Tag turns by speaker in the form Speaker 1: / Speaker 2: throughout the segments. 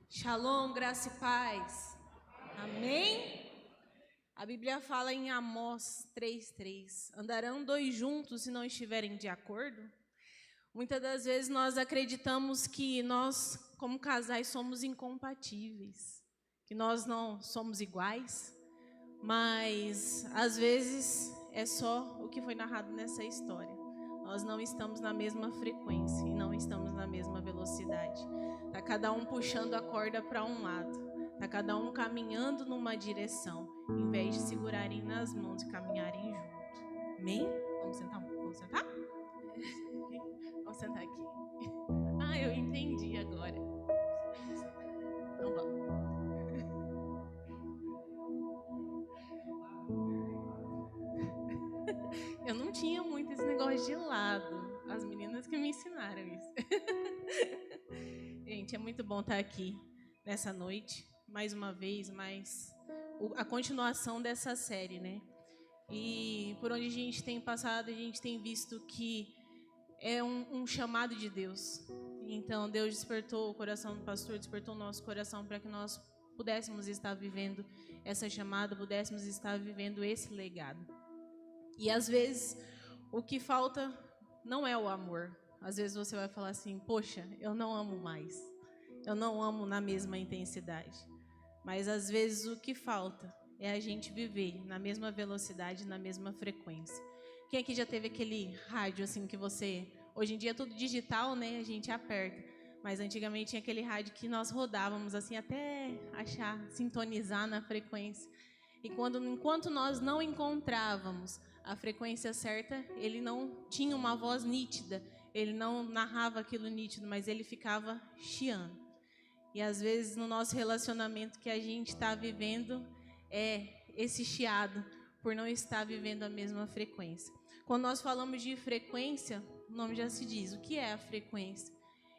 Speaker 1: Shalom, graça e paz. Amém? A Bíblia fala em Amós 3:3. Andarão dois juntos se não estiverem de acordo? Muitas das vezes nós acreditamos que nós, como casais, somos incompatíveis, que nós não somos iguais, mas às vezes é só o que foi narrado nessa história. Nós não estamos na mesma frequência e não estamos na mesma velocidade. Está cada um puxando a corda para um lado. Está cada um caminhando numa direção, em vez de segurarem nas mãos e caminharem juntos. Amém? Vamos sentar um pouco? Vamos sentar? Vamos sentar aqui. Ah, eu entendi agora. Então vamos. Eu não tinha muito esse negócio de lado. As meninas que me ensinaram isso. Gente, é muito bom estar aqui nessa noite, mais uma vez, mas a continuação dessa série, né? E por onde a gente tem passado, a gente tem visto que é um chamado de Deus. Então, Deus despertou o coração do pastor, despertou o nosso coração para que nós pudéssemos estar vivendo essa chamada, pudéssemos estar vivendo esse legado. E às vezes o que falta não é o amor. Às vezes você vai falar assim, poxa, eu não amo mais. Eu não amo na mesma intensidade. Mas às vezes o que falta é a gente viver na mesma velocidade, na mesma frequência. Quem aqui já teve aquele rádio assim que você... Hoje em dia é tudo digital, né? A gente aperta. Mas antigamente tinha aquele rádio que nós rodávamos assim até achar, sintonizar na frequência. E enquanto nós não encontrávamos a frequência certa, ele não tinha uma voz nítida, ele não narrava aquilo nítido, mas ele ficava chiando. E às vezes no nosso relacionamento que a gente está vivendo é esse chiado por não estar vivendo a mesma frequência. Quando nós falamos de frequência, o nome já se diz. O que é a frequência?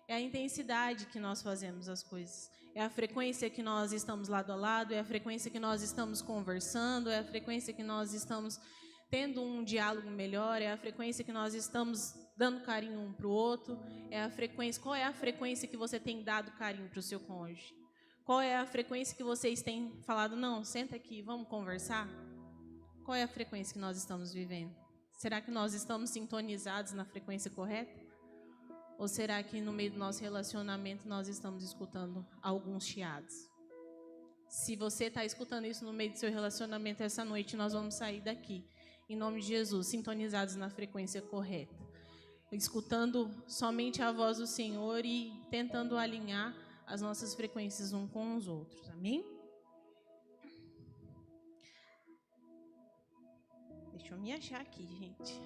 Speaker 1: É a intensidade que nós fazemos as coisas. É a frequência que nós estamos lado a lado, é a frequência que nós estamos conversando, é a frequência que nós estamos tendo um diálogo melhor, é a frequência que nós estamos dando carinho um para o outro, é a frequência. Qual é a frequência que você tem dado carinho para o seu cônjuge? Qual é a frequência que vocês têm falado, não, senta aqui, vamos conversar? Qual é a frequência que nós estamos vivendo? Será que nós estamos sintonizados na frequência correta? Ou será que no meio do nosso relacionamento nós estamos escutando alguns chiados? Se você está escutando isso no meio do seu relacionamento essa noite, nós vamos sair daqui, em nome de Jesus, sintonizados na frequência correta, escutando somente a voz do Senhor e tentando alinhar as nossas frequências uns com os outros. Amém? Deixa eu me achar aqui, gente.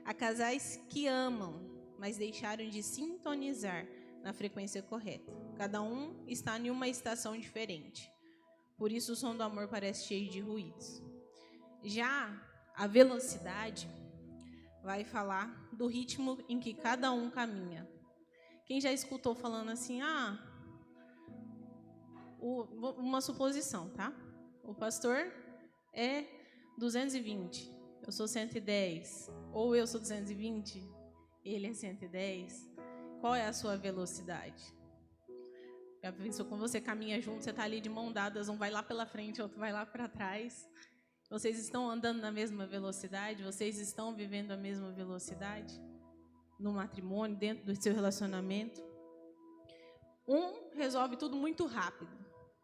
Speaker 1: Há casais que amam, mas deixaram de sintonizar na frequência correta. Cada um está em uma estação diferente. Por isso o som do amor parece cheio de ruídos. Já a velocidade vai falar do ritmo em que cada um caminha. Quem já escutou falando assim, uma suposição, tá? O pastor é 220, eu sou 110, ou eu sou 220, ele é 110. Qual é a sua velocidade? Já pensou, quando você caminha junto, você está ali de mão dadas, um vai lá pela frente, outro vai lá para trás. Vocês estão andando na mesma velocidade? Vocês estão vivendo a mesma velocidade? No matrimônio, dentro do seu relacionamento? Um resolve tudo muito rápido,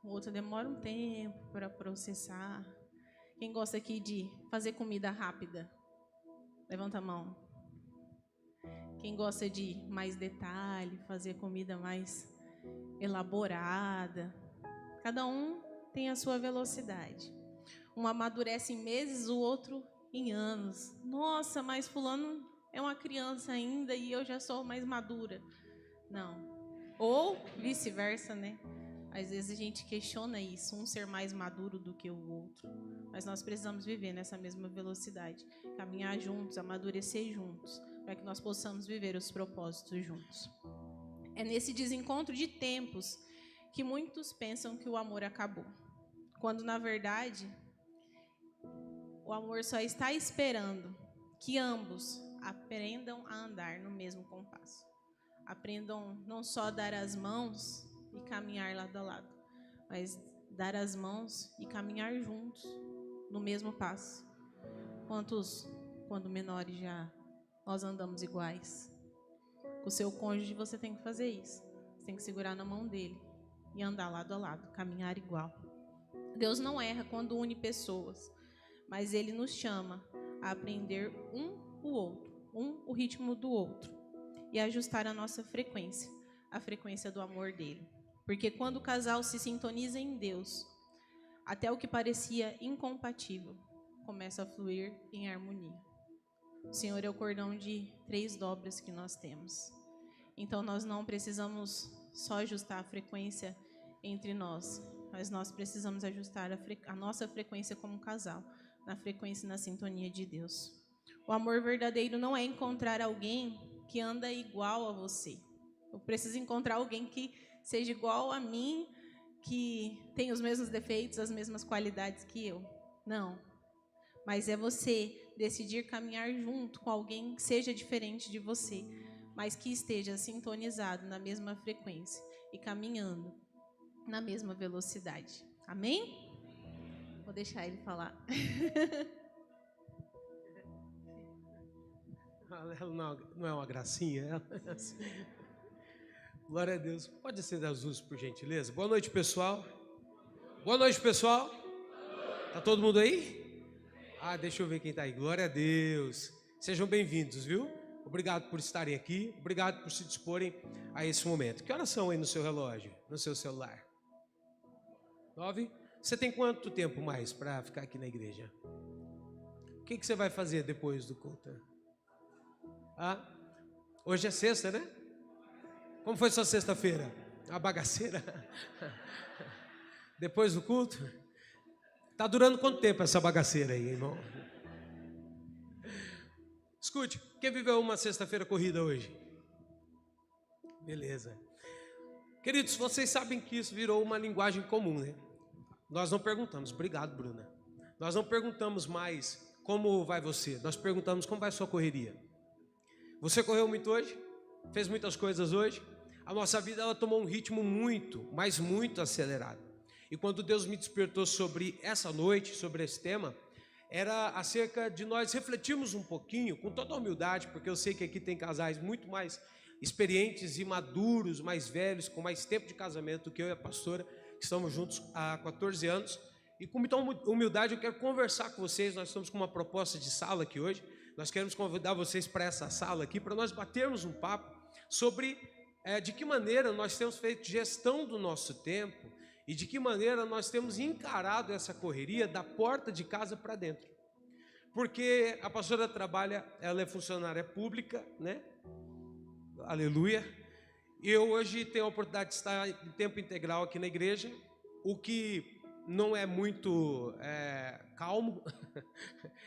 Speaker 1: o outro demora um tempo para processar. Quem gosta aqui de fazer comida rápida? Levanta a mão. Quem gosta de mais detalhe, fazer comida mais elaborada? Cada um tem a sua velocidade. Um amadurece em meses, o outro em anos. Nossa, mas fulano é uma criança ainda e eu já sou mais madura. Não. Ou vice-versa, né? Às vezes a gente questiona isso, um ser mais maduro do que o outro. Mas nós precisamos viver nessa mesma velocidade, caminhar juntos, amadurecer juntos, para que nós possamos viver os propósitos juntos. É nesse desencontro de tempos que muitos pensam que o amor acabou, quando na verdade o amor só está esperando que ambos aprendam a andar no mesmo compasso. Aprendam não só a dar as mãos, e caminhar lado a lado, mas dar as mãos e caminhar juntos no mesmo passo. Quantos, quando menores, já nós andamos iguais? Com o seu cônjuge você tem que fazer isso. Você tem que segurar na mão dele e andar lado a lado, caminhar igual. Deus não erra quando une pessoas, mas Ele nos chama a aprender o ritmo do outro, e ajustar a nossa frequência, a frequência do amor dele. Porque quando o casal se sintoniza em Deus, até o que parecia incompatível começa a fluir em harmonia. O Senhor é o cordão de 3 dobras que nós temos. Então nós não precisamos só ajustar a frequência entre nós, mas nós precisamos ajustar a nossa frequência como casal, na frequência e na sintonia de Deus. O amor verdadeiro não é encontrar alguém que anda igual a você. Eu preciso encontrar alguém que seja igual a mim, que tem os mesmos defeitos, as mesmas qualidades que eu. Não. Mas é você decidir caminhar junto com alguém que seja diferente de você, mas que esteja sintonizado na mesma frequência e caminhando na mesma velocidade. Amém? Vou deixar ele falar.
Speaker 2: Não é uma gracinha? É assim. Glória a Deus. Pode acender as luzes, por gentileza? Boa noite, pessoal. Boa noite, pessoal. Tá todo mundo aí? Deixa eu ver quem está aí. Glória a Deus. Sejam bem-vindos, viu? Obrigado por estarem aqui. Obrigado por se disporem a esse momento. Que horas são aí no seu relógio, no seu celular? 9? Você tem quanto tempo mais para ficar aqui na igreja? O que você vai fazer depois do culto? Hoje é sexta, né? Como foi sua sexta-feira? A bagaceira? Depois do culto? Tá durando quanto tempo essa bagaceira aí, irmão? Escute, quem viveu uma sexta-feira corrida hoje? Beleza. Queridos, vocês sabem que isso virou uma linguagem comum, né? Nós não perguntamos, obrigado, Bruna. Nós não perguntamos mais como vai você, nós perguntamos como vai a sua correria. Você correu muito hoje? Fez muitas coisas hoje? A nossa vida ela tomou um ritmo muito, mas muito acelerado. E quando Deus me despertou sobre essa noite, sobre esse tema, era acerca de nós refletirmos um pouquinho, com toda a humildade, porque eu sei que aqui tem casais muito mais experientes e maduros, mais velhos, com mais tempo de casamento do que eu e a pastora, que estamos juntos há 14 anos. E com muita humildade eu quero conversar com vocês. Nós estamos com uma proposta de sala aqui hoje. Nós queremos convidar vocês para essa sala aqui, para nós batermos um papo sobre de que maneira nós temos feito gestão do nosso tempo e de que maneira nós temos encarado essa correria da porta de casa para dentro. Porque a pastora trabalha, ela é funcionária pública, né? Aleluia. E eu hoje tenho a oportunidade de estar em tempo integral aqui na igreja, o que não é muito calmo,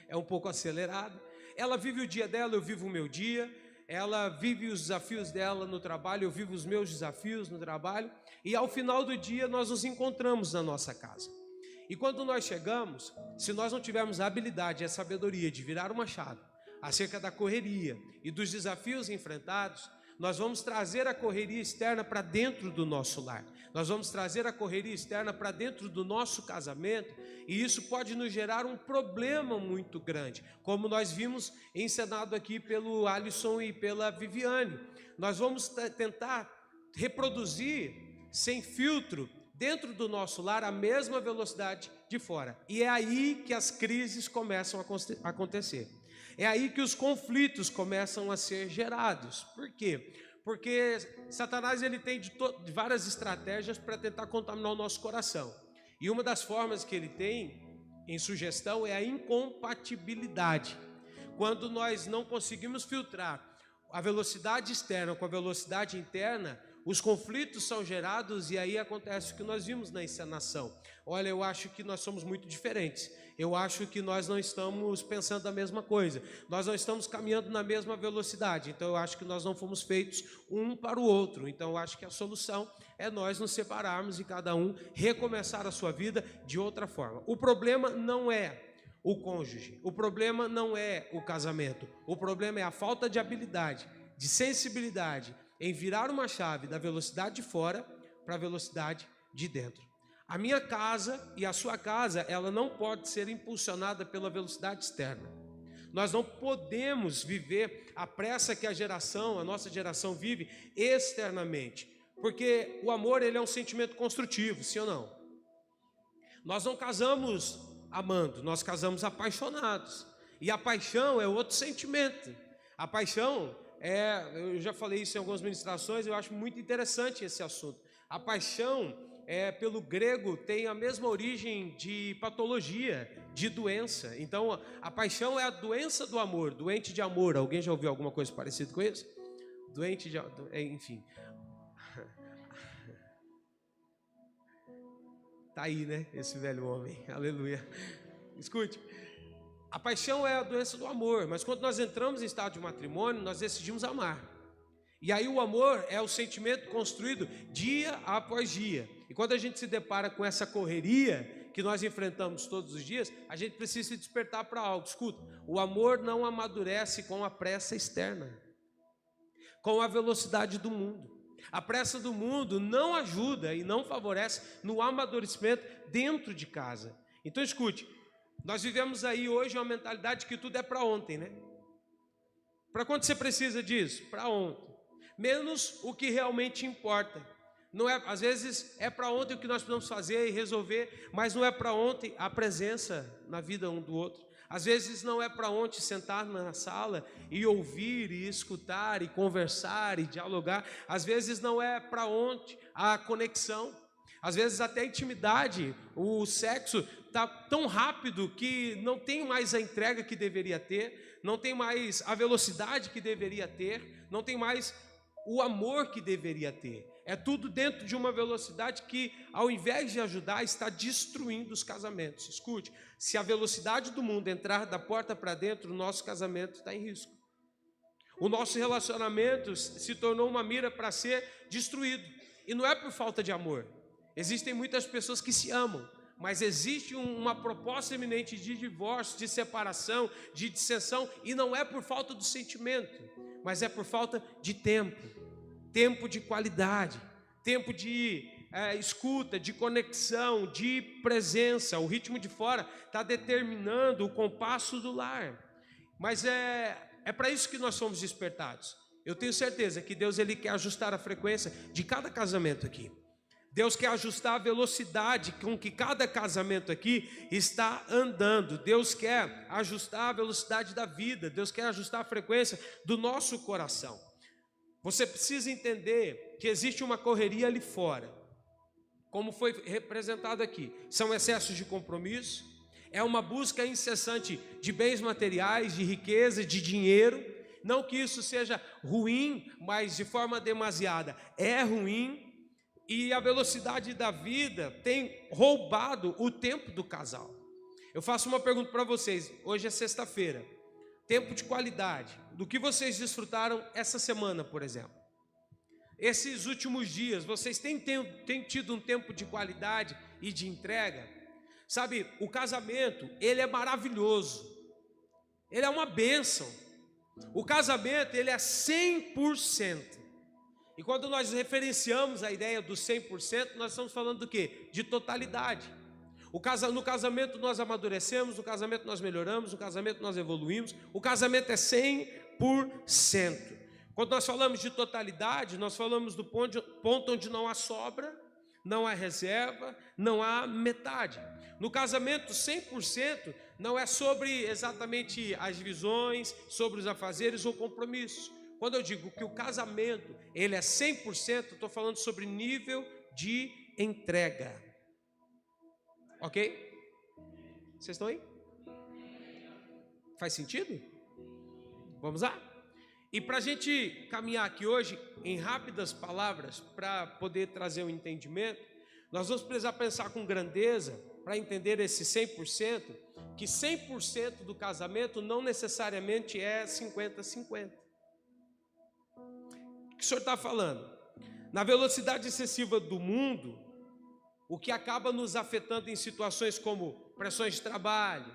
Speaker 2: é um pouco acelerado. Ela vive o dia dela, eu vivo o meu dia. Ela vive os desafios dela no trabalho, eu vivo os meus desafios no trabalho. E ao final do dia nós nos encontramos na nossa casa. E quando nós chegamos, se nós não tivermos a habilidade e a sabedoria de virar uma chave acerca da correria e dos desafios enfrentados, nós vamos trazer a correria externa para dentro do nosso lar. Nós vamos trazer a correria externa para dentro do nosso casamento, e isso pode nos gerar um problema muito grande, como nós vimos encenado aqui pelo Alisson e pela Viviane. Nós vamos tentar reproduzir sem filtro dentro do nosso lar a mesma velocidade de fora. E é aí que as crises começam a acontecer. É aí que os conflitos começam a ser gerados. Por quê? Porque Satanás ele tem de várias estratégias para tentar contaminar o nosso coração. E uma das formas que ele tem em sugestão é a incompatibilidade. Quando nós não conseguimos filtrar a velocidade externa com a velocidade interna, os conflitos são gerados e aí acontece o que nós vimos na encenação. Olha, eu acho que nós somos muito diferentes. Eu acho que nós não estamos pensando a mesma coisa. Nós não estamos caminhando na mesma velocidade. Então eu acho que nós não fomos feitos um para o outro. Então eu acho que a solução é nós nos separarmos e cada um recomeçar a sua vida de outra forma. O problema não é o cônjuge. O problema não é o casamento. O problema é a falta de habilidade, de sensibilidade em virar uma chave da velocidade de fora para a velocidade de dentro. A minha casa e a sua casa, ela não pode ser impulsionada pela velocidade externa. Nós não podemos viver a pressa que a nossa geração vive externamente. Porque o amor, ele é um sentimento construtivo, sim ou não? Nós não casamos amando, nós casamos apaixonados. E a paixão é outro sentimento. A paixão eu já falei isso em algumas ministrações, eu acho muito interessante esse assunto. A paixão, pelo grego, tem a mesma origem de patologia, de doença. Então, a paixão é a doença do amor, doente de amor. Alguém já ouviu alguma coisa parecida com isso? Doente de... enfim. Tá aí, né? Esse velho homem. Aleluia. Escute. A paixão é a doença do amor, mas quando nós entramos em estado de matrimônio, nós decidimos amar. E aí o amor é o sentimento construído dia após dia. E quando a gente se depara com essa correria que nós enfrentamos todos os dias, a gente precisa se despertar para algo. Escuta, o amor não amadurece com a pressa externa, com a velocidade do mundo. A pressa do mundo não ajuda e não favorece no amadurecimento dentro de casa. Então escute, nós vivemos aí hoje uma mentalidade que tudo é para ontem, né? Para quando você precisa disso? Para ontem. Menos o que realmente importa. Não é, às vezes é para ontem o que nós precisamos fazer e resolver, mas não é para ontem a presença na vida um do outro. Às vezes não é para ontem sentar na sala e ouvir e escutar e conversar e dialogar. Às vezes não é para ontem a conexão. Às vezes até a intimidade, o sexo está tão rápido que não tem mais a entrega que deveria ter, não tem mais a velocidade que deveria ter, não tem mais o amor que deveria ter. É tudo dentro de uma velocidade que, ao invés de ajudar, está destruindo os casamentos. Escute, se a velocidade do mundo entrar da porta para dentro, o nosso casamento está em risco. O nosso relacionamento se tornou uma mira para ser destruído. E não é por falta de amor. Existem muitas pessoas que se amam, mas existe uma proposta iminente de divórcio, de separação, de dissensão, e não é por falta do sentimento, mas é por falta de tempo de qualidade, tempo de escuta, de conexão, de presença. O ritmo de fora está determinando o compasso do lar, mas é para isso que nós somos despertados. Eu tenho certeza que Deus, ele quer ajustar a frequência de cada casamento aqui. Deus quer ajustar a velocidade com que cada casamento aqui está andando. Deus quer ajustar a velocidade da vida. Deus quer ajustar a frequência do nosso coração. Você precisa entender que existe uma correria ali fora, como foi representado aqui. São excessos de compromisso, é uma busca incessante de bens materiais, de riqueza, de dinheiro. Não que isso seja ruim, mas de forma demasiada é ruim. E a velocidade da vida tem roubado o tempo do casal. Eu faço uma pergunta para vocês. Hoje é sexta-feira. Tempo de qualidade. Do que vocês desfrutaram essa semana, por exemplo? Esses últimos dias, vocês têm tido um tempo de qualidade e de entrega? Sabe, o casamento, ele é maravilhoso. Ele é uma bênção. O casamento, ele é 100%. E quando nós referenciamos a ideia do 100%, nós estamos falando do quê? De totalidade. No casamento nós amadurecemos, no casamento nós melhoramos, no casamento nós evoluímos. O casamento é 100%. Quando nós falamos de totalidade, nós falamos do ponto onde não há sobra, não há reserva, não há metade. No casamento, 100% não é sobre exatamente as divisões, sobre os afazeres ou compromissos. Quando eu digo que o casamento, ele é 100%, estou falando sobre nível de entrega. Ok? Vocês estão aí? Faz sentido? Vamos lá? E para a gente caminhar aqui hoje, em rápidas palavras, para poder trazer um entendimento, nós vamos precisar pensar com grandeza, para entender esse 100%, que 100% do casamento não necessariamente é 50-50. O que o senhor está falando? Na velocidade excessiva do mundo, o que acaba nos afetando em situações como pressões de trabalho,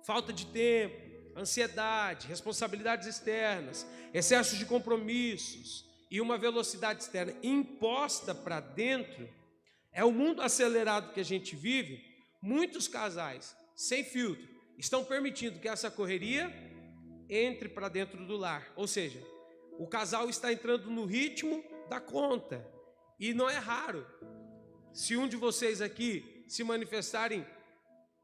Speaker 2: falta de tempo, ansiedade, responsabilidades externas, excessos de compromissos e uma velocidade externa imposta para dentro, é o mundo acelerado que a gente vive. Muitos casais, sem filtro, estão permitindo que essa correria entre para dentro do lar. Ou seja, o casal está entrando no ritmo da conta. E não é raro, se um de vocês aqui se manifestarem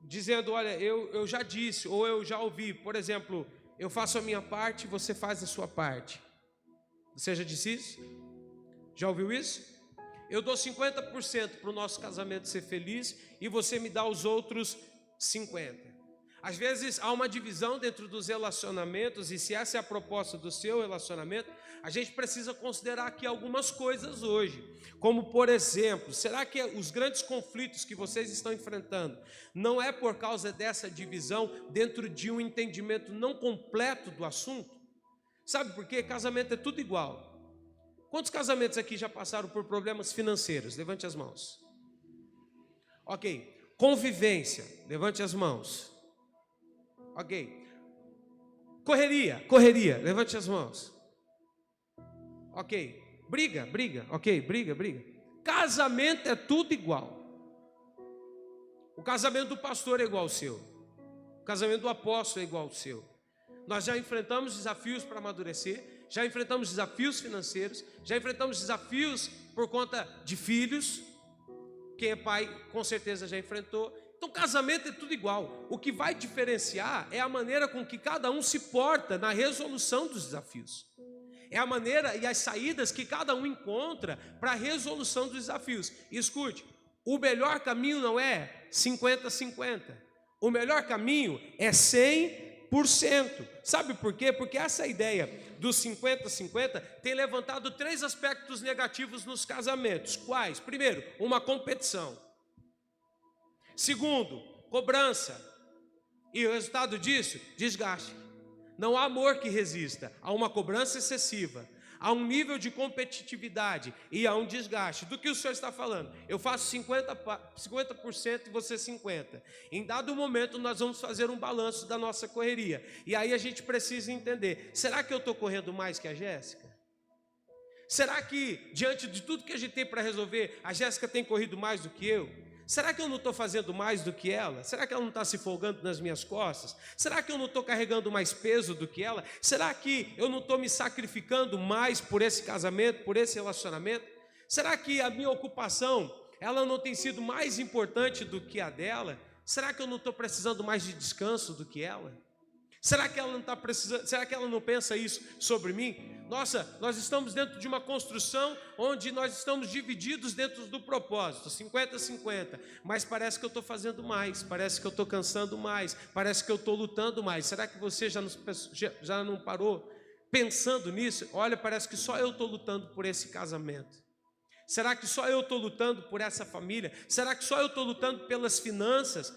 Speaker 2: dizendo, olha, eu já disse, ou eu já ouvi, por exemplo, eu faço a minha parte, você faz a sua parte. Você já disse isso? Já ouviu isso? Eu dou 50% para o nosso casamento ser feliz e você me dá os outros 50%. Às vezes há uma divisão dentro dos relacionamentos, e se essa é a proposta do seu relacionamento, a gente precisa considerar aqui algumas coisas hoje. Como, por exemplo, será que os grandes conflitos que vocês estão enfrentando não é por causa dessa divisão dentro de um entendimento não completo do assunto? Sabe por quê? Casamento é tudo igual. Quantos casamentos aqui já passaram por problemas financeiros? Levante as mãos. Ok. Convivência. Levante as mãos. Ok. Correria. Levante as mãos. Ok. Briga. Ok. Briga. Casamento é tudo igual. O casamento do pastor é igual ao seu. O casamento do apóstolo é igual ao seu. Nós já enfrentamos desafios para amadurecer, já enfrentamos desafios financeiros, já enfrentamos desafios por conta de filhos. Quem é pai, com certeza já enfrentou. Então, casamento é tudo igual. O que vai diferenciar é a maneira com que cada um se porta na resolução dos desafios. É a maneira e as saídas que cada um encontra para a resolução dos desafios. E escute, o melhor caminho não é 50-50. O melhor caminho é 100%. Sabe por quê? Porque essa ideia dos 50-50 tem levantado 3 aspectos negativos nos casamentos. Quais? Primeiro, uma competição. Segundo, cobrança. E o resultado disso? Desgaste. Não há amor que resista a uma cobrança excessiva, a um nível de competitividade e a um desgaste. Do que o senhor está falando? Eu faço 50% e você 50%. Em dado momento nós vamos fazer um balanço da nossa correria. E aí a gente precisa entender, será que eu estou correndo mais que a Jéssica? Será que diante de tudo que a gente tem para resolver, a Jéssica tem corrido mais do que eu? Será que eu não estou fazendo mais do que ela? Será que ela não está se folgando nas minhas costas? Será que eu não estou carregando mais peso do que ela? Será que eu não estou me sacrificando mais por esse casamento, por esse relacionamento? Será que a minha ocupação, ela não tem sido mais importante do que a dela? Será que eu não estou precisando mais de descanso do que ela? Será que ela não está precisando? Será que ela não pensa isso sobre mim? Nossa, nós estamos dentro de uma construção onde nós estamos divididos dentro do propósito, 50-50, mas parece que eu estou fazendo mais, parece que eu estou cansando mais, parece que eu estou lutando mais. Será que você já não parou pensando nisso? Olha, parece que só eu estou lutando por esse casamento. Será que só eu estou lutando por essa família? Será que só eu estou lutando pelas finanças?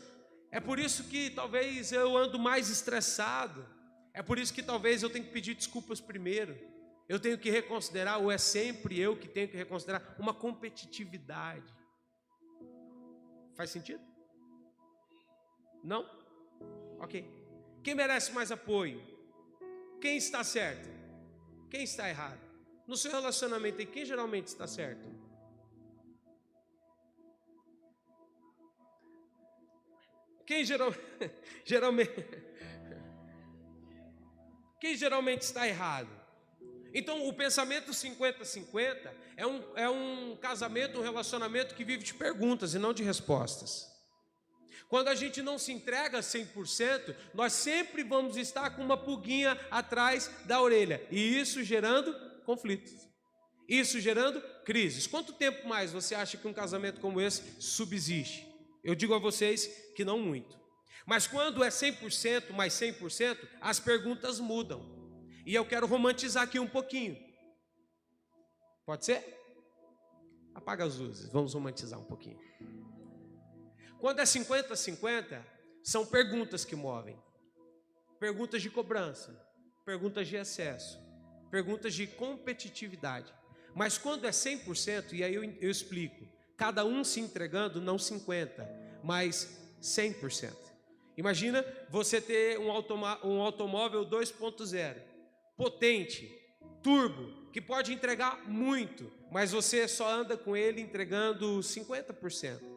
Speaker 2: É por isso que talvez eu ando mais estressado. É por isso que talvez eu tenho que pedir desculpas primeiro. Eu tenho que reconsiderar, ou é sempre eu que tenho que reconsiderar, uma competitividade. Faz sentido? Não? Ok. Quem merece mais apoio? Quem está certo? Quem está errado? No seu relacionamento, quem geralmente está certo? Quem geralmente está errado? Então, o pensamento 50-50 é um casamento, um relacionamento que vive de perguntas e não de respostas. Quando a gente não se entrega 100%, nós sempre vamos estar com uma pulguinha atrás da orelha. E isso gerando conflitos. Isso gerando crises. Quanto tempo mais você acha que um casamento como esse subsiste? Eu digo a vocês que não muito. Mas quando é 100% mais 100%, as perguntas mudam. E eu quero romantizar aqui um pouquinho. Pode ser? Apaga as luzes, vamos romantizar um pouquinho. Quando é 50-50, são perguntas que movem. Perguntas de cobrança, perguntas de excesso, perguntas de competitividade. Mas quando é 100%, e aí eu explico, cada um se entregando, não 50%, mas 100%. Imagina você ter um automóvel 2.0, potente, turbo, que pode entregar muito, mas você só anda com ele entregando 50%.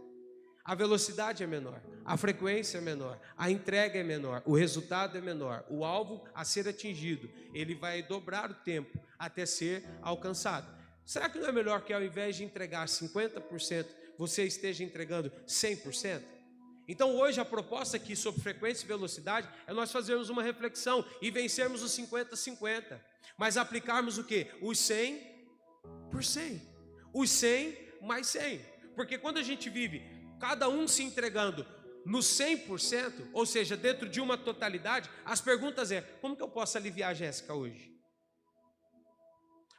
Speaker 2: A velocidade é menor, a frequência é menor, a entrega é menor, o resultado é menor, o alvo a ser atingido, ele vai dobrar o tempo até ser alcançado. Será que não é melhor que ao invés de entregar 50%, você esteja entregando 100%? Então hoje a proposta aqui sobre frequência e velocidade é nós fazermos uma reflexão e vencermos os 50-50, mas aplicarmos o quê? Os 100 por 100, os 100 mais 100, porque quando a gente vive cada um se entregando no 100%, ou seja, dentro de uma totalidade, as perguntas é: como que eu posso aliviar a Jéssica hoje?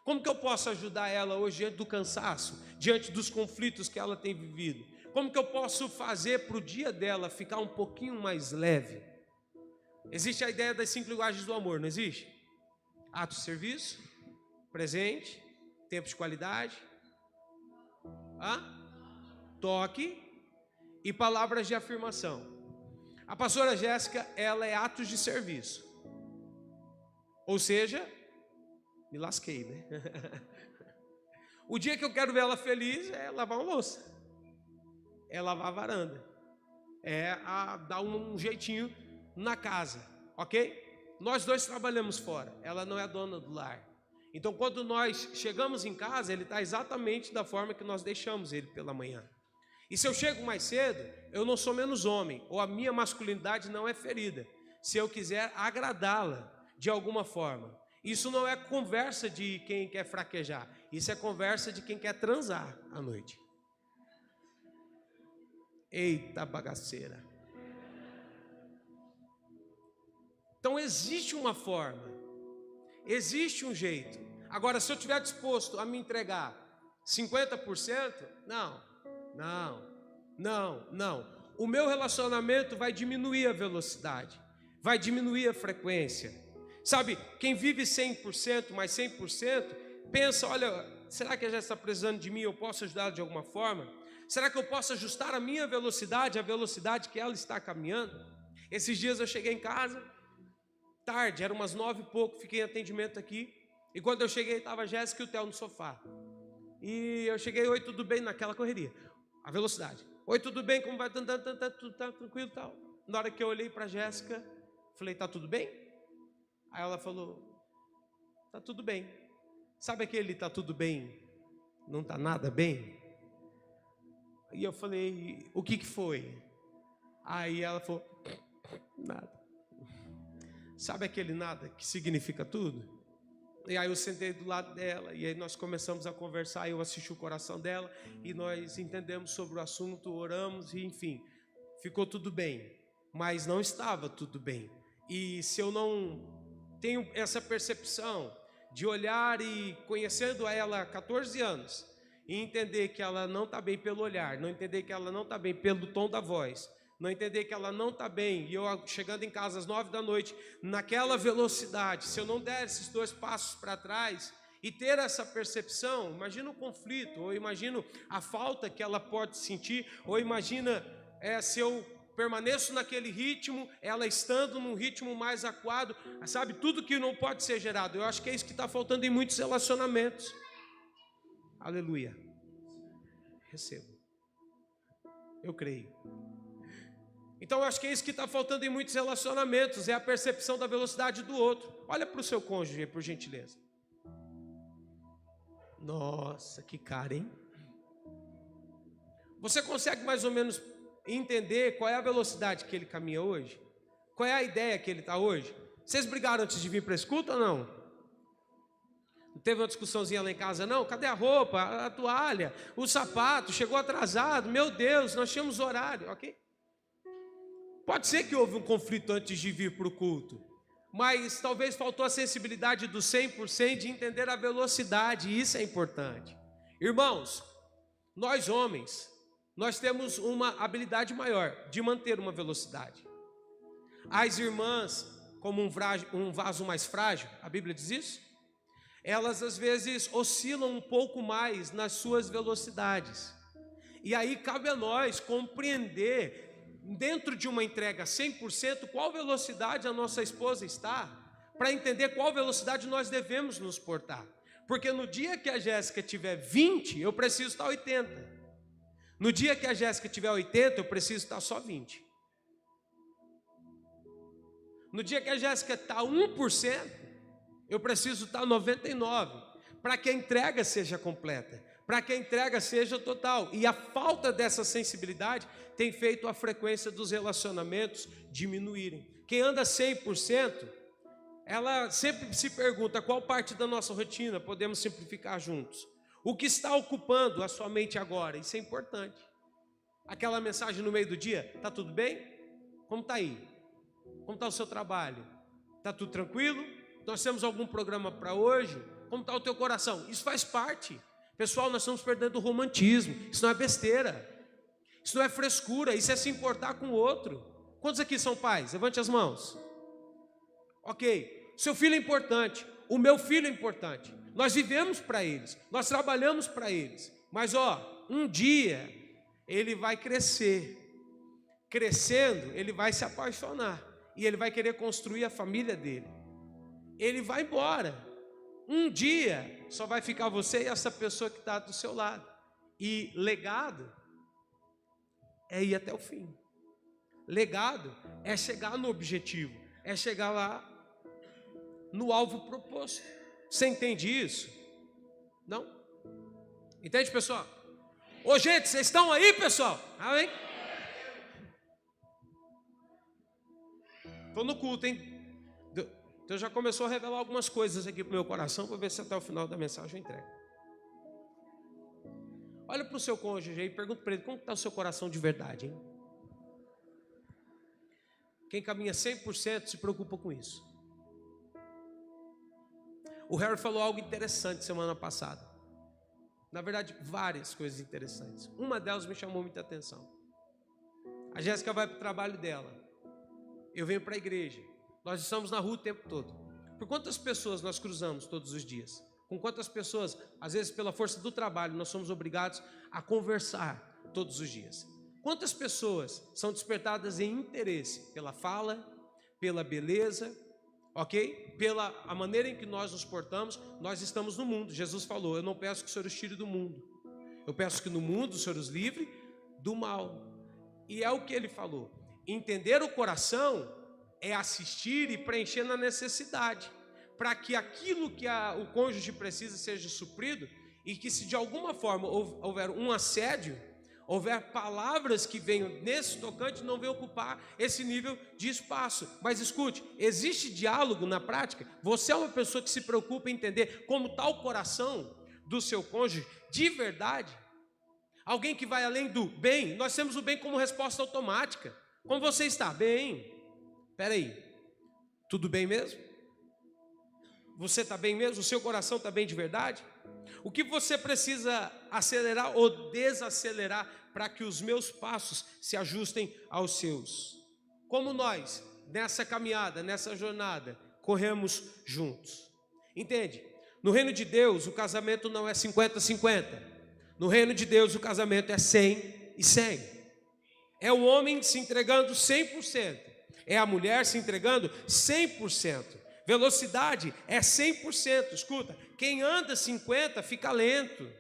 Speaker 2: Como que eu posso ajudar ela hoje diante do cansaço, diante dos conflitos que ela tem vivido? Como que eu posso fazer para o dia dela ficar um pouquinho mais leve? Existe a ideia das 5 linguagens do amor, não existe? Ato de serviço, presente, tempo de qualidade, toque e palavras de afirmação. A pastora Jéssica, ela é atos de serviço. Ou seja, me lasquei, né? O dia que eu quero ver ela feliz é lavar uma louça, é lavar a varanda, é dar um jeitinho na casa, ok? Nós dois trabalhamos fora, ela não é a dona do lar. Então quando nós chegamos em casa, ele está exatamente da forma que nós deixamos ele pela manhã. E se eu chego mais cedo, eu não sou menos homem, ou a minha masculinidade não é ferida, se eu quiser agradá-la de alguma forma. Isso não é conversa de quem quer fraquejar, isso é conversa de quem quer transar à noite. Eita bagaceira. Então existe uma forma, existe um jeito. Agora, se eu estiver disposto a me entregar 50%, não. O meu relacionamento vai diminuir a velocidade, vai diminuir a frequência. Sabe, quem vive 100% mais 100%, pensa, olha, será que ela já está precisando de mim, eu posso ajudar de alguma forma? Será que eu posso ajustar a minha velocidade, a velocidade que ela está caminhando? Esses dias eu cheguei em casa, tarde, eram umas 9 e pouco, fiquei em atendimento aqui, e quando eu cheguei estava a Jéssica e o Theo no sofá. E eu cheguei: oi, tudo bem? Naquela correria, a velocidade. Oi, tudo bem? Como vai? Tudo tá tranquilo e tal. Na hora que eu olhei para a Jéssica, falei: tá tudo bem? Aí ela falou: tá tudo bem. Sabe aquele tá tudo bem, não tá nada bem? E eu falei: o que foi? Aí ela falou: nada. Sabe aquele nada que significa tudo? E aí eu sentei do lado dela, e aí nós começamos a conversar, eu assisti o coração dela, e nós entendemos sobre o assunto, oramos, e enfim, ficou tudo bem, mas não estava tudo bem. E se eu não tenho essa percepção de olhar e conhecendo ela há 14 anos, e entender que ela não está bem pelo olhar, não entender que ela não está bem pelo tom da voz, não entender que ela não está bem, e eu chegando em casa às 9 da noite, naquela velocidade, se eu não der esses 2 passos para trás e ter essa percepção, imagina o conflito, ou imagina a falta que ela pode sentir, ou imagina se eu permaneço naquele ritmo, ela estando num ritmo mais aquado, sabe, tudo que não pode ser gerado. Eu acho que é isso que está faltando em muitos relacionamentos. Aleluia. Recebo. Eu creio. Então eu acho que é isso que está faltando em muitos relacionamentos, é a percepção da velocidade do outro. Olha para o seu cônjuge, por gentileza. Nossa, que cara, hein? Você consegue mais ou menos entender qual é a velocidade que ele caminha hoje? Qual é a ideia que ele está hoje? Vocês brigaram antes de vir para a escuta ou não? Não teve uma discussãozinha lá em casa, não? Cadê a roupa, a toalha, o sapato? Chegou atrasado, meu Deus, nós tínhamos horário, ok? Pode ser que houve um conflito antes de vir para o culto, mas talvez faltou a sensibilidade do 100% de entender a velocidade, e isso é importante. Irmãos, nós homens, nós temos uma habilidade maior de manter uma velocidade. As irmãs, como um vaso mais frágil, a Bíblia diz isso? Elas às vezes oscilam um pouco mais nas suas velocidades. E aí cabe a nós compreender, dentro de uma entrega 100%, qual velocidade a nossa esposa está, para entender qual velocidade nós devemos nos portar. Porque no dia que a Jéssica tiver 20, eu preciso estar 80. No dia que a Jéssica tiver 80, eu preciso estar só 20. No dia que a Jéssica está 1%, eu preciso estar 99%, para que a entrega seja completa, para que a entrega seja total. E a falta dessa sensibilidade tem feito a frequência dos relacionamentos diminuírem. Quem anda 100%, ela sempre se pergunta qual parte da nossa rotina podemos simplificar juntos. O que está ocupando a sua mente agora? Isso é importante. Aquela mensagem no meio do dia, está tudo bem? Como está aí? Como está o seu trabalho? Está tudo tranquilo? Nós temos algum programa para hoje? Como está o teu coração? Isso faz parte. Pessoal, nós estamos perdendo o romantismo. Isso não é besteira. Isso não é frescura. Isso é se importar com o outro. Quantos aqui são pais? Levante as mãos. Ok. Seu filho é importante. O meu filho é importante. Nós vivemos para eles. Nós trabalhamos para eles. Mas, um dia ele vai crescer. Crescendo, ele vai se apaixonar. E ele vai querer construir a família dele. Ele vai embora. Um dia só vai ficar você e essa pessoa que está do seu lado. E legado é ir até o fim. Legado é chegar no objetivo, é chegar lá no alvo proposto. Você entende isso? Não? Entende, pessoal? Ô, gente, vocês estão aí, pessoal? Amém? Estou no culto, hein? Deus já começou a revelar algumas coisas aqui para o meu coração. Vou ver se até o final da mensagem eu entrego. Olha para o seu cônjuge aí e pergunta para ele: como está o seu coração de verdade, hein? Quem caminha 100% se preocupa com isso. O Harry falou algo interessante semana passada. Na verdade, várias coisas interessantes. Uma delas me chamou muita atenção. A Jéssica vai para o trabalho dela. Eu venho para a igreja. Nós estamos na rua o tempo todo. Por quantas pessoas nós cruzamos todos os dias? Com quantas pessoas, às vezes pela força do trabalho, nós somos obrigados a conversar todos os dias? Quantas pessoas são despertadas em interesse pela fala, pela beleza, ok? Pela a maneira em que nós nos portamos? Nós estamos no mundo. Jesus falou: eu não peço que o Senhor os tire do mundo. Eu peço que no mundo o Senhor os livre do mal. E é o que ele falou. Entender o coração é assistir e preencher na necessidade, para que aquilo que o cônjuge precisa seja suprido, e que se de alguma forma houver um assédio, houver palavras que venham nesse tocante, não venham ocupar esse nível de espaço. Mas escute, existe diálogo na prática? Você é uma pessoa que se preocupa em entender como está o coração do seu cônjuge de verdade? Alguém que vai além do bem? Nós temos o bem como resposta automática. Como você está? Bem. Espera aí, tudo bem mesmo? Você está bem mesmo? O seu coração está bem de verdade? O que você precisa acelerar ou desacelerar para que os meus passos se ajustem aos seus? Como nós, nessa caminhada, nessa jornada, corremos juntos? Entende? No reino de Deus, o casamento não é 50-50. No reino de Deus, o casamento é 100 e 100. É o homem se entregando 100%. É a mulher se entregando 100%. Velocidade é 100%. Escuta, quem anda 50 fica lento.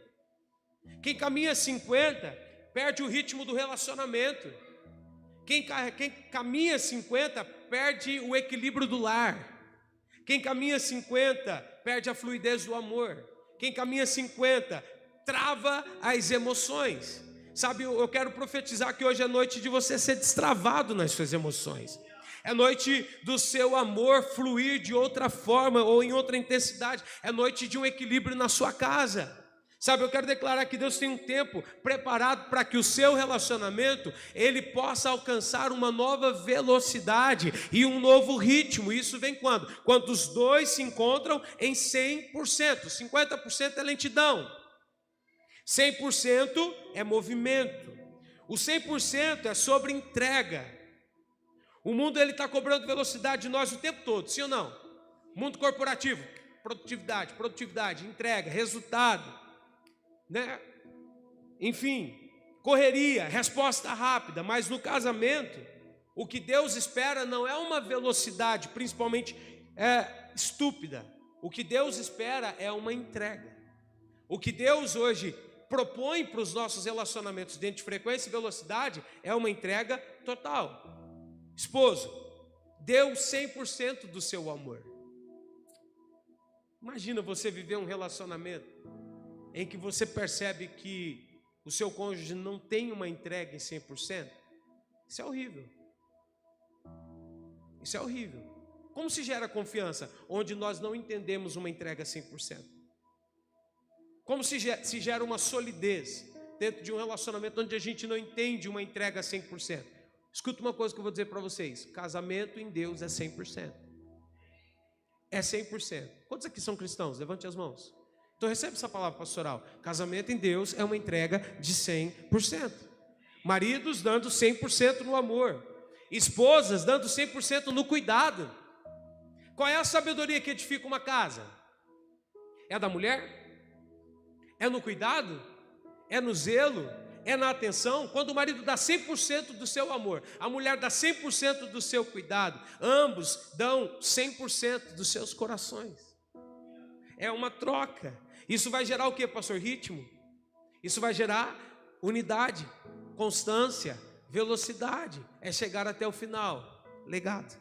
Speaker 2: Quem caminha 50 perde o ritmo do relacionamento. Quem caminha 50 perde o equilíbrio do lar. Quem caminha 50 perde a fluidez do amor. Quem caminha 50 trava as emoções. Sabe, eu quero profetizar que hoje é noite de você ser destravado nas suas emoções. É noite do seu amor fluir de outra forma ou em outra intensidade. É noite de um equilíbrio na sua casa. Sabe, eu quero declarar que Deus tem um tempo preparado para que o seu relacionamento, ele possa alcançar uma nova velocidade e um novo ritmo. Isso vem quando? Quando os dois se encontram em 100%. 50% é lentidão. 100% é movimento. O 100% é sobre entrega. O mundo está cobrando velocidade de nós o tempo todo, sim ou não? Mundo corporativo, produtividade, entrega, resultado, né? Enfim, correria, resposta rápida. Mas no casamento, o que Deus espera não é uma velocidade, principalmente estúpida. O que Deus espera é uma entrega. O que Deus hoje propõe para os nossos relacionamentos dentro de frequência e velocidade é uma entrega total. Esposo, deu 100% do seu amor. Imagina você viver um relacionamento em que você percebe que o seu cônjuge não tem uma entrega em 100%. Isso é horrível. Isso é horrível. Como se gera confiança onde nós não entendemos uma entrega 100%? Como se gera uma solidez dentro de um relacionamento onde a gente não entende uma entrega 100%? Escuta uma coisa que eu vou dizer para vocês: casamento em Deus é 100%. É 100%. Quantos aqui são cristãos? Levante as mãos. Então recebe essa palavra pastoral. Casamento em Deus é uma entrega de 100%. Maridos dando 100% no amor. Esposas dando 100% no cuidado. Qual é a sabedoria que edifica uma casa? É da mulher? É no cuidado? É no zelo? É na atenção? Quando o marido dá 100% do seu amor, a mulher dá 100% do seu cuidado, ambos dão 100% dos seus corações. É uma troca. Isso vai gerar o que, pastor? Ritmo. Isso vai gerar unidade, constância, velocidade. É chegar até o final. Legado.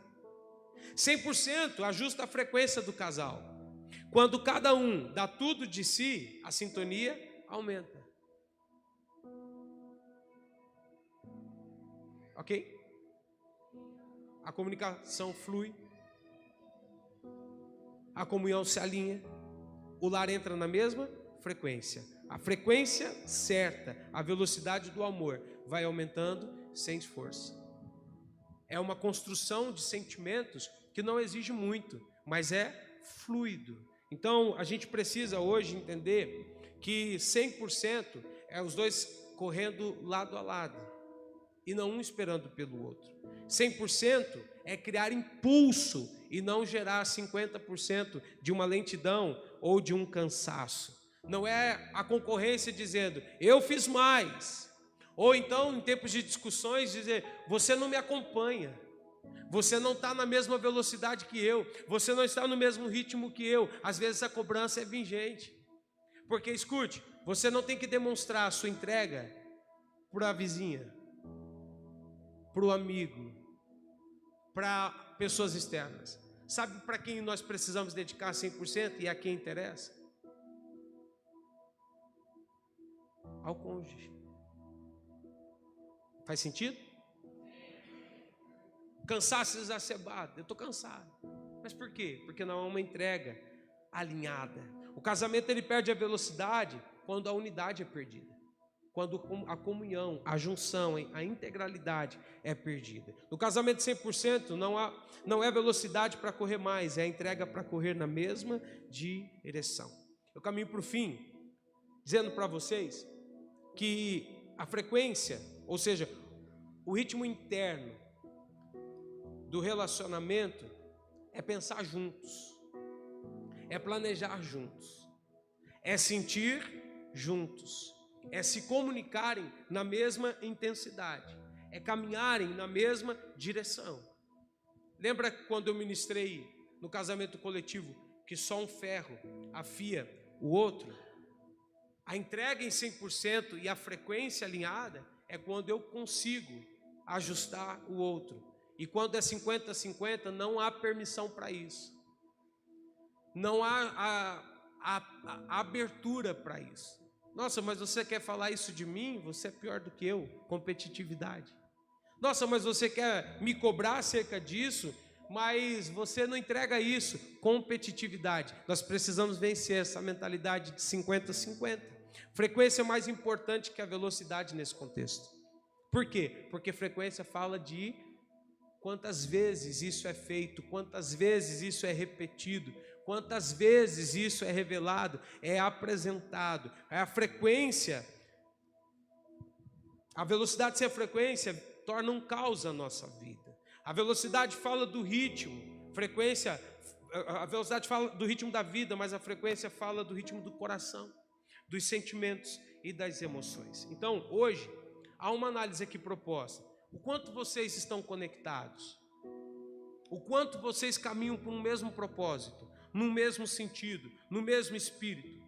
Speaker 2: 100% ajusta a frequência do casal. Quando cada um dá tudo de si, a sintonia aumenta. Ok? A comunicação flui. A comunhão se alinha. O lar entra na mesma frequência. A frequência certa, a velocidade do amor vai aumentando sem esforço. É uma construção de sentimentos que não exige muito, mas é fluido. Então, a gente precisa hoje entender que 100% é os dois correndo lado a lado e não um esperando pelo outro. 100% é criar impulso e não gerar 50% de uma lentidão ou de um cansaço. Não é a concorrência dizendo, eu fiz mais. Ou então, em tempos de discussões, dizer, você não me acompanha. Você não está na mesma velocidade que eu. Você não está no mesmo ritmo que eu. Às vezes a cobrança é vingente. Porque, escute, você não tem que demonstrar a sua entrega para a vizinha, para o amigo, para pessoas externas. Sabe para quem nós precisamos dedicar 100% e a quem interessa? Ao cônjuge. Faz sentido? Cansaço exacerbado, eu estou cansado. Mas por quê? Porque não é uma entrega alinhada. O casamento ele perde a velocidade quando a unidade é perdida. Quando a comunhão, a junção, a integralidade é perdida. No casamento 100% não é velocidade para correr mais, é a entrega para correr na mesma direção. Eu caminho para o fim, dizendo para vocês que a frequência, ou seja, o ritmo interno do relacionamento é pensar juntos, é planejar juntos, é sentir juntos, é se comunicarem na mesma intensidade, é caminharem na mesma direção. Lembra quando eu ministrei no casamento coletivo que só um ferro afia o outro? A entrega em 100% e a frequência alinhada é quando eu consigo ajustar o outro. E quando é 50-50, não há permissão para isso. Não há a abertura para isso. Nossa, mas você quer falar isso de mim? Você é pior do que eu. Competitividade. Nossa, mas você quer me cobrar acerca disso? Mas você não entrega isso. Competitividade. Nós precisamos vencer essa mentalidade de 50-50. Frequência é mais importante que a velocidade nesse contexto. Por quê? Porque frequência fala de quantas vezes isso é feito, quantas vezes isso é repetido, quantas vezes isso é revelado, é apresentado. A frequência, a velocidade sem a frequência torna um caos na nossa vida. A velocidade fala do ritmo, a velocidade fala do ritmo da vida, mas a frequência fala do ritmo do coração, dos sentimentos e das emoções. Então, hoje, há uma análise aqui proposta. O quanto vocês estão conectados? O quanto vocês caminham para um mesmo propósito? no mesmo sentido, no mesmo espírito.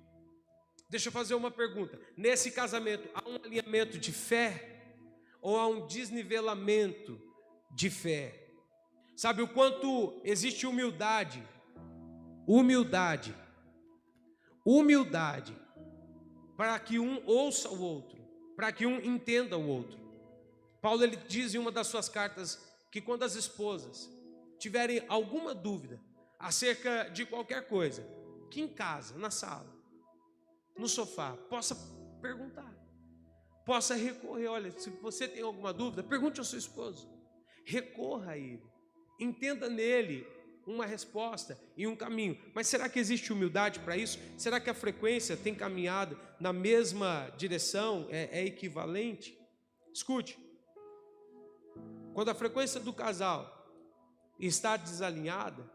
Speaker 2: Deixa eu fazer uma pergunta. Nesse casamento, há um alinhamento de fé ou há um desnivelamento de fé? Sabe o quanto existe humildade para que um ouça o outro, para que um entenda o outro. Paulo ele diz em uma das suas cartas que quando as esposas tiverem alguma dúvida acerca de qualquer coisa, que em casa, na sala, no sofá, possa perguntar, possa recorrer. Olha, se você tem alguma dúvida, pergunte ao seu esposo, recorra a ele, entenda nele uma resposta e um caminho. Mas será que existe humildade para isso? Será que a frequência tem caminhado na mesma direção? É equivalente? Escute, quando a frequência do casal está desalinhada,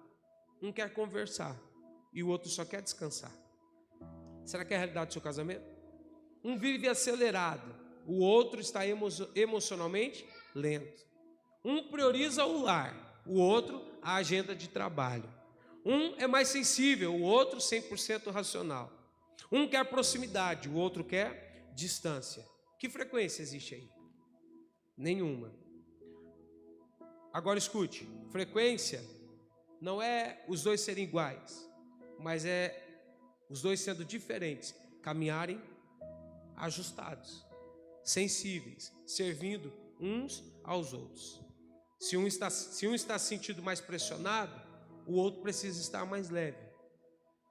Speaker 2: um quer conversar e o outro só quer descansar. Será que é a realidade do seu casamento? Um vive acelerado, o outro está emocionalmente lento. Um prioriza o lar, o outro a agenda de trabalho. Um é mais sensível, o outro 100% racional. Um quer proximidade, o outro quer distância. Que frequência existe aí? Nenhuma. Agora escute, frequência não é os dois serem iguais, mas é os dois sendo diferentes, caminharem ajustados, sensíveis, servindo uns aos outros. Se um está se sentindo mais pressionado, o outro precisa estar mais leve.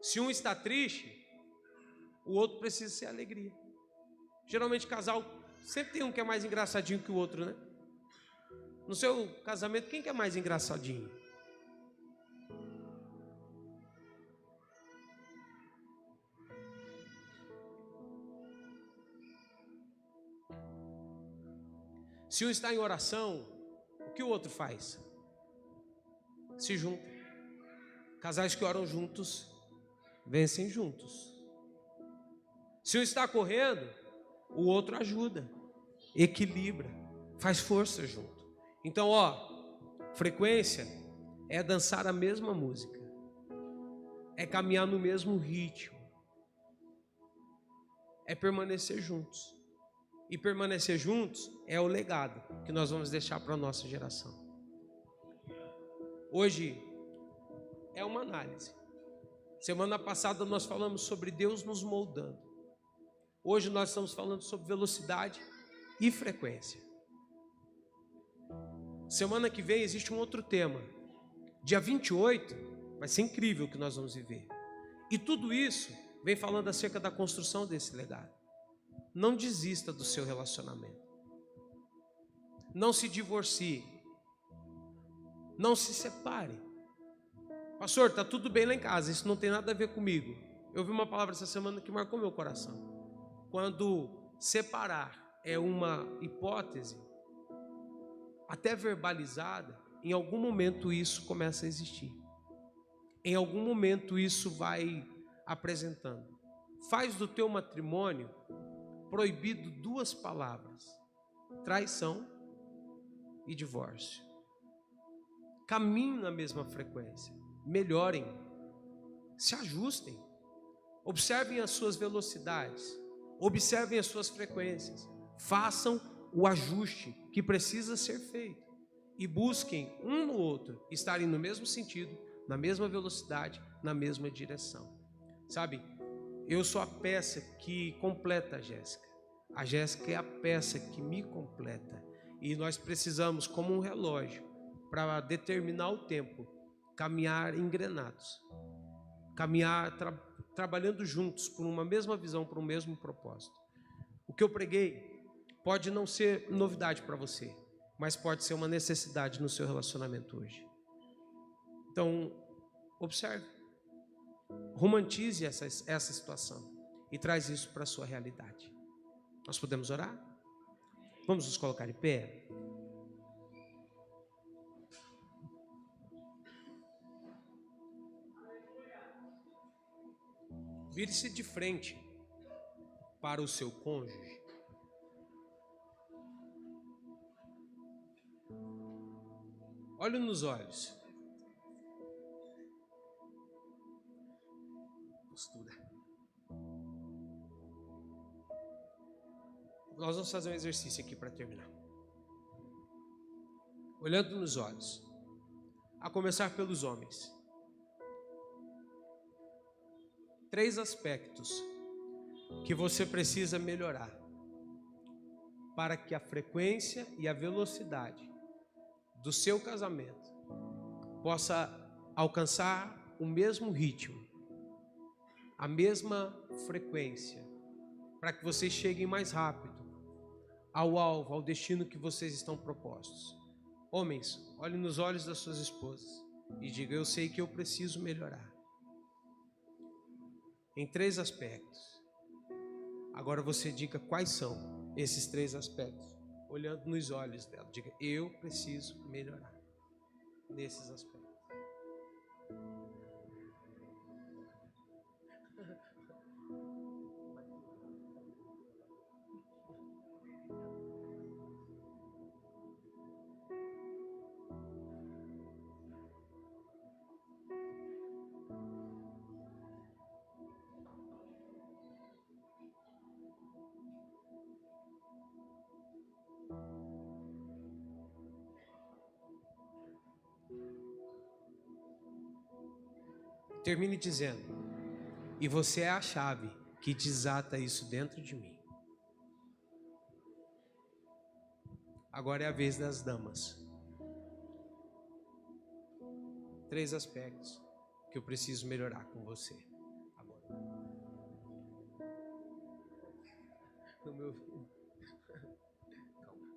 Speaker 2: Se um está triste, o outro precisa ser alegria. Geralmente casal sempre tem um que é mais engraçadinho que o outro, né? No seu casamento, quem que é mais engraçadinho? Se um está em oração, o que o outro faz? Se junta. Casais que oram juntos, vencem juntos. Se um está correndo, o outro ajuda, equilibra, faz força junto. Então, frequência é dançar a mesma música, é caminhar no mesmo ritmo, é permanecer juntos. E permanecer juntos é o legado que nós vamos deixar para a nossa geração. Hoje é uma análise. Semana passada nós falamos sobre Deus nos moldando. Hoje nós estamos falando sobre velocidade e frequência. Semana que vem existe um outro tema. Dia 28 vai ser incrível o que nós vamos viver. E tudo isso vem falando acerca da construção desse legado. Não desista do seu relacionamento. Não se divorcie. Não se separe. Pastor, está tudo bem lá em casa, isso não tem nada a ver comigo. Eu ouvi uma palavra essa semana que marcou meu coração. Quando separar é uma hipótese, até verbalizada, em algum momento isso começa a existir. Em algum momento isso vai apresentando. Faz do teu matrimônio proibido duas palavras: traição e divórcio. Caminhem na mesma frequência, melhorem, se ajustem, observem as suas velocidades, observem as suas frequências, façam o ajuste que precisa ser feito e busquem um no outro estarem no mesmo sentido, na mesma velocidade, na mesma direção. Sabe, eu sou a peça que completa a Jéssica. A Jéssica é a peça que me completa. E nós precisamos, como um relógio, para determinar o tempo, caminhar engrenados. Caminhar trabalhando juntos por uma mesma visão, por um mesmo propósito. O que eu preguei pode não ser novidade para você, mas pode ser uma necessidade no seu relacionamento hoje. Então, observe. Romantize essa situação e traz isso para a sua realidade. Nós podemos orar? Vamos nos colocar em pé? Vire-se de frente para o seu cônjuge. Olhe nos olhos. Nós vamos fazer um exercício aqui para terminar. Olhando nos olhos. A começar pelos homens. 3 aspectos que você precisa melhorar para que a frequência e a velocidade do seu casamento possa alcançar o mesmo ritmo, a mesma frequência, para que vocês cheguem mais rápido ao alvo, ao destino que vocês estão propostos. Homens, olhem nos olhos das suas esposas e digam: eu sei que eu preciso melhorar em 3 aspectos. Agora você diga quais são esses 3 aspectos, olhando nos olhos dela. Diga: eu preciso melhorar nesses aspectos. Termine dizendo: e você é a chave que desata isso dentro de mim. Agora é a vez das damas. 3 aspectos que eu preciso melhorar com você. Agora. No meu filho. Calma.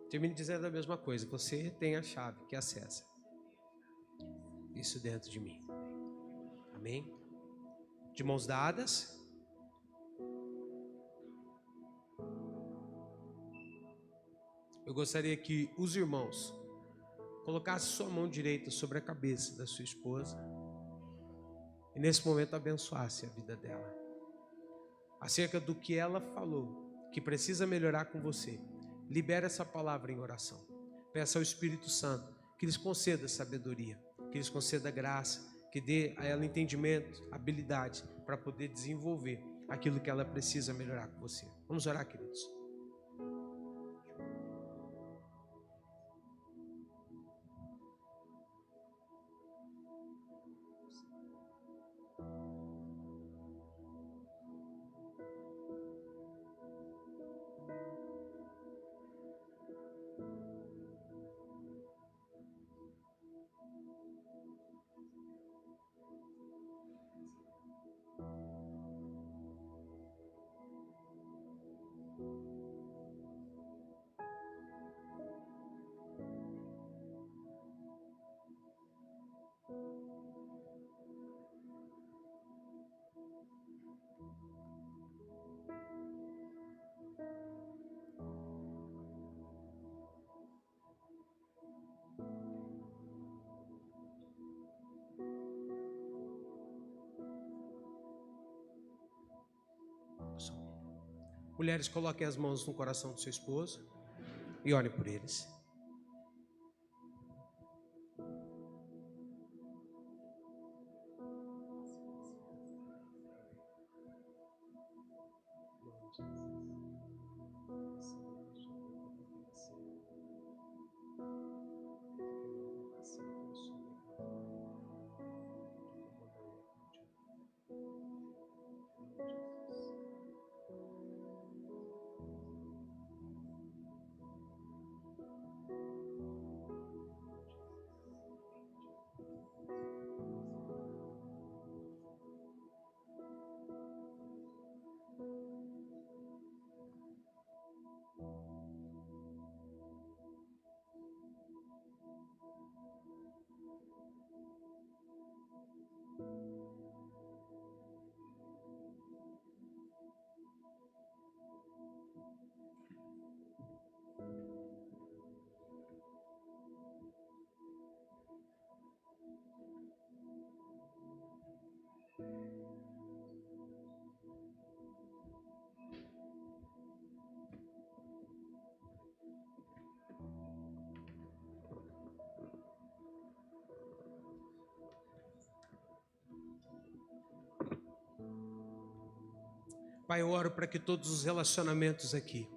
Speaker 2: Termine dizendo a mesma coisa. Você tem a chave que acessa isso dentro de mim. Amém? De mãos dadas. Eu gostaria que os irmãos colocassem sua mão direita sobre a cabeça da sua esposa e nesse momento abençoasse a vida dela. Acerca do que ela falou, que precisa melhorar com você. Libera essa palavra em oração. Peça ao Espírito Santo que lhes conceda sabedoria, que lhes conceda graça, que dê a ela entendimento, habilidade para poder desenvolver aquilo que ela precisa melhorar com você. Vamos orar, queridos. Mulheres, coloquem as mãos no coração do seu esposo e olhem por eles. Pai, eu oro para que todos os relacionamentos aqui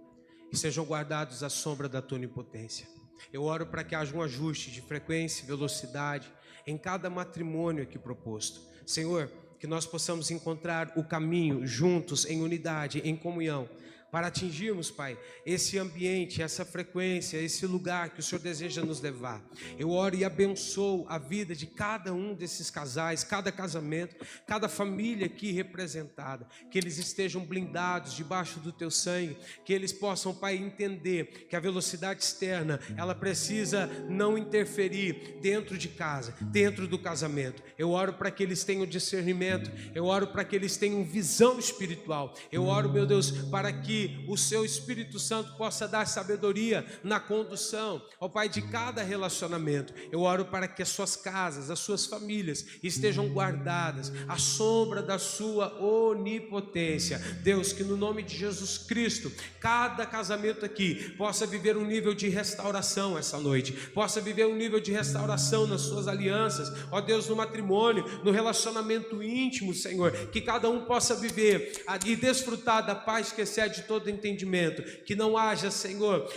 Speaker 2: sejam guardados à sombra da tua onipotência. Eu oro para que haja um ajuste de frequência e velocidade em cada matrimônio aqui proposto. Senhor, que nós possamos encontrar o caminho juntos, em unidade, em comunhão, para atingirmos, Pai, esse ambiente, essa frequência, esse lugar que o Senhor deseja nos levar. Eu oro e abençoo a vida de cada um desses casais, cada casamento, cada família aqui representada, que eles estejam blindados debaixo do Teu sangue, que eles possam, Pai, entender que a velocidade externa, ela precisa não interferir dentro de casa, dentro do casamento. Eu oro para que eles tenham discernimento, eu oro para que eles tenham visão espiritual, eu oro, meu Deus, para que o Seu Espírito Santo possa dar sabedoria na condução, ó Pai, de cada relacionamento. Eu oro para que as suas casas, as suas famílias estejam guardadas à sombra da Sua onipotência. Deus, que no nome de Jesus Cristo, cada casamento aqui possa viver um nível de restauração essa noite, possa viver um nível de restauração nas suas alianças, ó Deus, no matrimônio, no relacionamento íntimo, Senhor, que cada um possa viver e desfrutar da paz que excede todo entendimento, que não haja, Senhor,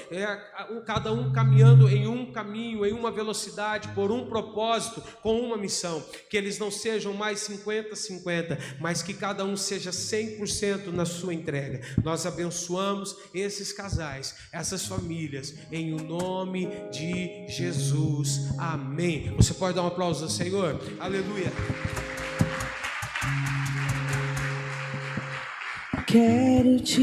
Speaker 2: cada um caminhando em um caminho, em uma velocidade, por um propósito, com uma missão, que eles não sejam mais 50-50, mas que cada um seja 100% na sua entrega. Nós abençoamos esses casais, essas famílias, em o nome de Jesus, amém. Você pode dar um aplauso ao Senhor? Aleluia.
Speaker 3: Quero te